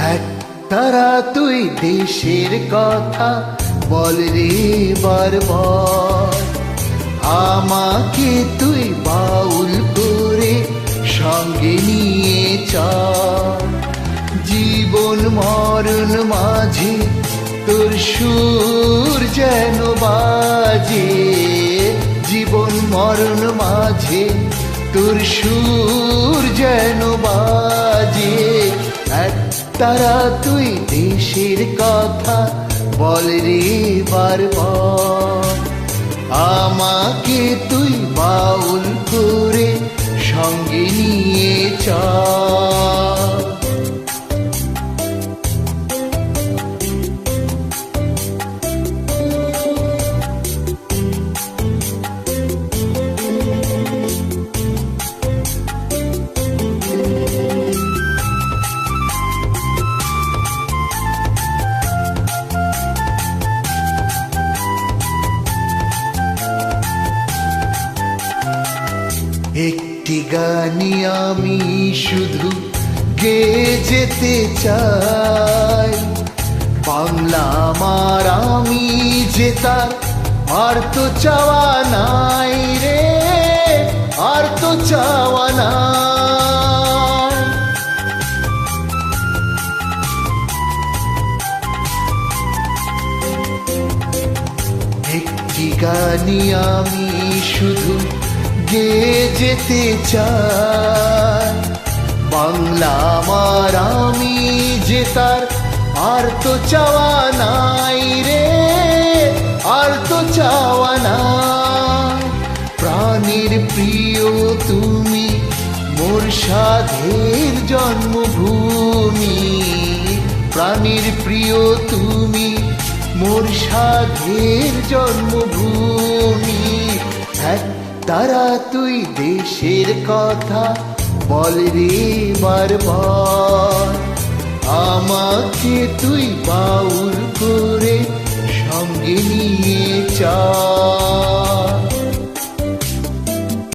এক তারা তুই দেশের কথা বল রে বারবার, আমাকে তুই বাউল করে সঙ্গে নিয়ে চল। জীবন মরণ মাঝে তোর সুর যেন বাজে, জীবন মরণ মাঝে তোর সুর যেন বাজে। এক তারা তুই দেশের কথা বল রে বারবার, আমাকে তুই বাউল করে সঙ্গে নিয়ে চল। একটি গানি আমি শুধু গেয়ে যেতে চাই, বাংলা আমার আমি যে তার আর তো চাওয়া নাই রে, আর তো চাওয়া নাই। একটি গানি আমি শুধু গেয়ে যেতে চাই, বাংলা আমার আমি যে তার আর তো চাওয়া নাই রে, আর তো চাওয়া নাই। প্রাণের প্রিয় তুমি মোর সাধের জন্মভূমি, প্রাণের প্রিয় তুমি মোর সাধের জন্মভূমি। এক তারা তুই দেশের কথা বল রে বারবার, আমাকে তুই বাউল করে সঙ্গে নিয়ে চল।